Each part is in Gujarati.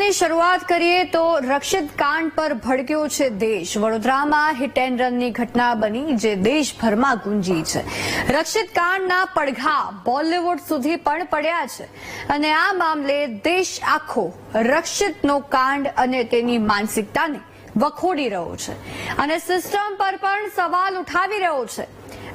સમાચારોની શરૂઆત કરીએ તો રક્ષિત કાંડ પર ભડક્યો છે દેશ। વડોદરામાં હિટ એન્ડ રનની ઘટના બની જે દેશભરમાં ગુંજી છે। રક્ષિત કાંડના પડઘા બોલિવૂડ સુધી પણ પડ્યા છે અને આ મામલે દેશ આખો રક્ષિતનો કાંડ અને તેની માનસિકતાને વખોડી રહ્યો છે અને સિસ્ટમ પર પણ સવાલ ઉઠાવી રહ્યો છે।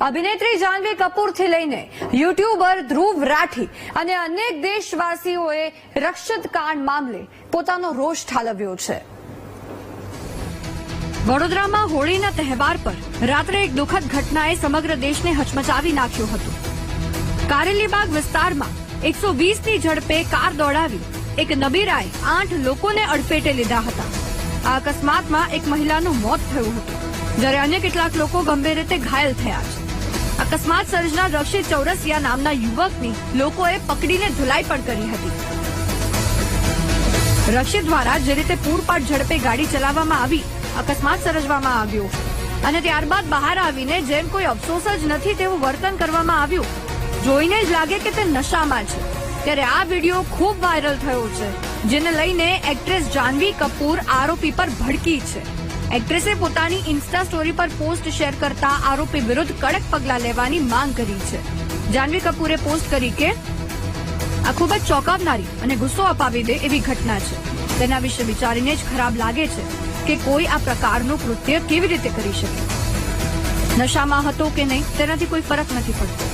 અભિનેત્રી જાહ્નવી કપૂરથી લઈને યુટ્યુબર ધ્રુવ રાઠી અને અનેક દેશવાસીઓએ રક્ષિત કાંડ મામલે પોતાનો રોષ ઠાલવ્યો છે। વડોદરામાં હોળીના તહેવાર પર રાત્રે એક દુઃખદ ઘટનાએ સમગ્ર દેશને હચમચાવી નાખ્યો હતો। કારેલીબાગ વિસ્તારમાં 120ની ઝડપે કાર દોડાવી એક નબીરાએ 8 લોકોને અડફેટે લીધા હતા। આ અકસ્માતમાં એક મહિલાનું મોત થયું હતું જ્યારે અન્ય કેટલાક લોકો ગંભીર રીતે ઘાયલ થયા છે। અકસ્માત સર્જનાર રક્ષિત ચૌરસિયા નામના યુવકની લોકોએ પકડીને ધુલાઈ પણ કરી હતી। રક્ષિત દ્વારા જે રીતે પૂરપાટ ઝડપે ગાડી ચલાવવામાં આવી અકસ્માત સર્જવામાં આવ્યો અને ત્યારબાદ બહાર આવીને જેમ કોઈ અફસોસ જ નથી તેવું વર્તન કરવામાં આવ્યું। જોઈને જ લાગે કે તે નશામાં છે ત્યારે આ વિડીયો ખૂબ વાયરલ થયો છે જેને લઈને એક્ટ્રેસ જાહ્નવી કપૂર આરોપી પર ભડકી છે। એક્ટ્રેસે પોતાની ઇન્સ્ટા સ્ટોરી પર પોસ્ટ શેર કરતા આરોપી વિરુદ્ધ કડક પગલાં લેવાની માંગ કરી છે। જાહ્નવી કપૂરે પોસ્ટ કરી કે આ ખૂબ જ ચોંકાવનારી અને ગુસ્સો અપાવી દે એવી ઘટના છે। તેના વિશે વિચારીને જ ખરાબ લાગે છે કે કોઈ આ પ્રકારનું કૃત્ય કેવી રીતે કરી શકે। નશામાં હતો કે નહીં તેનાથી કોઈ ફરક નથી પડતો।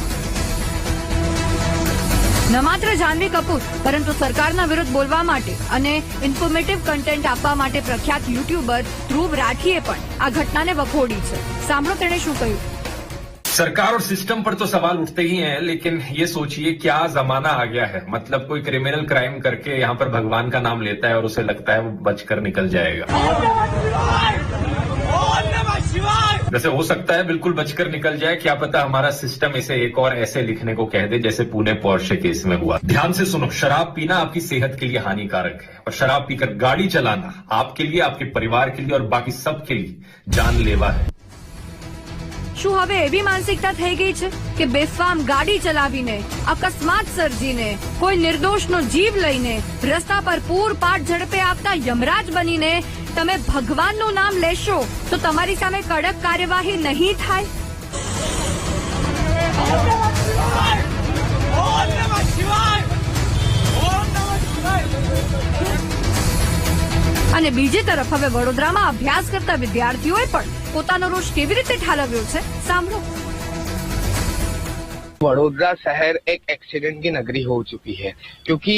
ન માત્ર જાહ્નવી કપૂર પરંતુ સરકારના વિરુદ્ધ બોલવા માટે અને ઇન્ફોર્મેટિવ કન્ટેન્ટ આપવા માટે પ્રખ્યાત યુટ્યુબર ધ્રુવ રાઠીએ પણ આ ઘટનાને વખોડી છે। સાંભળો તેણે શું કહ્યું। सरकार और सिस्टम पर तो सवाल उठते ही हैं, लेकिन ये सोचिए क्या जमाना आ गया है। मतलब कोई क्रिमिनल क्राइम करके यहाँ पर भगवान का नाम लेता है और उसे लगता है वो बचकर निकल जाएगा। वैसे हो सकता है बिल्कुल बचकर निकल जाए, क्या पता हमारा सिस्टम इसे एक और ऐसे लिखने को कह दे जैसे पुणे पोर्शे केस में हुआ। ध्यान से सुनो, शराब पीना आपकी सेहत के लिए हानिकारक है और शराब पीकर गाड़ी चलाना आपके लिए, आपके परिवार के लिए और बाकी सबके लिए जानलेवा है। શું હવે એવી માનસિકતા થઈ ગઈ છે કે બેફામ ગાડી ચલાવીને અકસ્માત સર્જીને કોઈ નિર્દોષનો જીવ લઈને રસ્તા પર પૂરપાટ ઝડપે આવતા યમરાજ બનીને તમે ભગવાનનું નામ લેશો તો તમારી સામે કડક કાર્યવાહી નહીં થાય? અને બીજી તરફ હવે વડોદરામાં અભ્યાસ કરતા વિદ્યાર્થીઓએ પણ પોતાનો રોષ કેવી રીતે ઠાલવ્યો છે સાંભળો। वडोदरा शहर एक एक्सीडेंट की नगरी हो चुकी है क्योंकि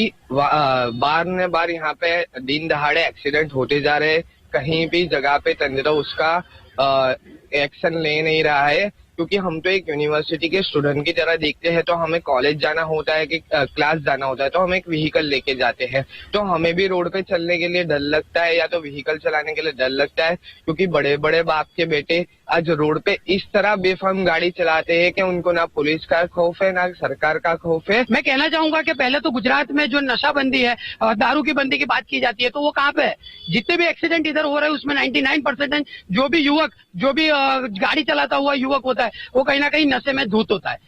बार ने बार यहाँ पे दिन दहाड़े एक्सीडेंट होते जा रहे हैं। कहीं भी जगह पे तंत्र उसका एक्शन ले नहीं रहा है क्योंकि हम तो एक यूनिवर्सिटी के स्टूडेंट की तरह देखते हैं। तो हमें कॉलेज जाना होता है कि क्लास जाना होता है तो हम एक व्हीकल लेके जाते हैं तो हमें भी रोड पे चलने के लिए डर लगता है या तो व्हीकल चलाने के लिए डर लगता है क्योंकि बड़े बड़े बाप के बेटे आज रोड पे इस तरह बेफाम गाड़ी चलाते हैं कि उनको ना पुलिस का खौफ है ना सरकार का खौफ है। मैं कहना चाहूंगा कि पहले तो गुजरात में जो नशाबंदी है दारू की बंदी की बात की जाती है तो वो कहाँ पे है? जितने भी एक्सीडेंट इधर हो रहे हैं उसमें 99% जो भी युवक जो भी गाड़ी चलाता हुआ युवक होता है वो कहीं ना कहीं नशे में धुत होता है।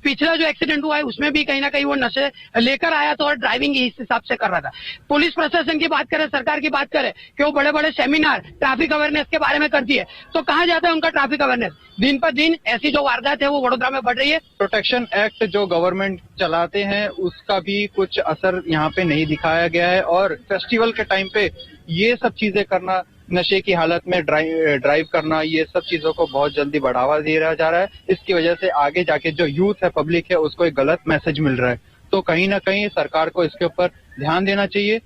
पिछला जो एक्सीडेंट हुआ है उसमें भी कहीं ना कहीं वो नशे लेकर आया था और ड्राइविंग इस हिसाब से कर रहा था। पुलिस प्रशासन की बात करें, सरकार की बात करें कि वो बड़े बड़े सेमिनार ट्रैफिक अवेयरनेस के बारे में करती है तो कहाँ जाता है उनका ट्रैफिक अवेयरनेस? दिन पर दिन ऐसी जो वारदात है वो वडोदरा में बढ़ रही है। प्रोटेक्शन एक्ट जो गवर्नमेंट चलाते हैं उसका भी कुछ असर यहाँ पे नहीं दिखाया गया है और फेस्टिवल के टाइम पे ये सब चीजें करना, नशे की हालत में ड्राइव करना, ये सब चीजों को बहुत जल्दी बढ़ावा दिया जा रहा है। इसकी वजह से आगे जाके जो यूथ है, पब्लिक है, उसको एक गलत मैसेज मिल रहा है। तो कहीं ना कहीं सरकार को इसके ऊपर ध्यान देना चाहिए।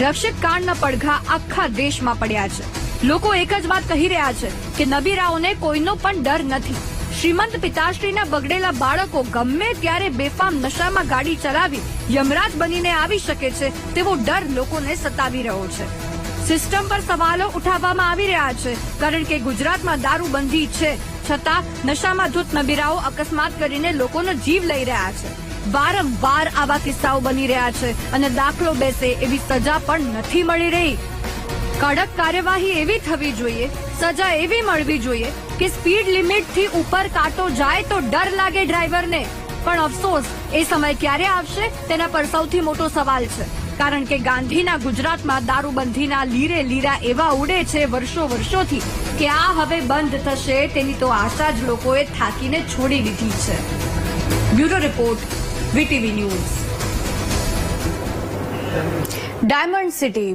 રક્ષિત કાંડના પડઘા આખા દેશમાં પડ્યા છે। લોકો એક જ વાત કહી રહ્યા છે કે નબીરાઓને કોઈનો પણ ડર નથી। શ્રીમંત પિતાશ્રીના બગડેલા બાળકો ગમે ત્યારે બેફામ નશામાં ગાડી ચલાવી યમરાજ બનીને આવી શકે છે તેવો ડર લોકોને સતાવી રહ્યો છે। સિસ્ટમ પર સવાલો ઉઠાવવામાં આવી રહ્યા છે કારણ કે ગુજરાતમાં દારૂબંધી છે છતાં નશામાં ધૂત નબીરાઓ અકસ્માત કરીને લોકોનો જીવ લઈ રહ્યા છે। વારંવાર આવા કિસ્સાઓ બની રહ્યા છે અને દાખલો બેસે એવી સજા પણ નથી મળી રહી। કડક કાર્યવાહી એવી થવી જોઈએ, સજા એવી મળવી જોઈએ કે સ્પીડ લિમિટ થી ઉપર કાંટો જાય તો ડર લાગે ડ્રાઈવરને। પણ અફસોસ એ સમય ક્યારે આવશે તેના પર સૌથી મોટો સવાલ છે। કારણ કે ગાંધીના ગુજરાતમાં દારૂબંધીના લીરે લીરા એવા ઉડે છે વર્ષોથી કે આ હવે બંધ થશે તેની તો આશા જ લોકોએ થાકીને છોડી દીધી છે. Bureau report, VTV news. Diamond city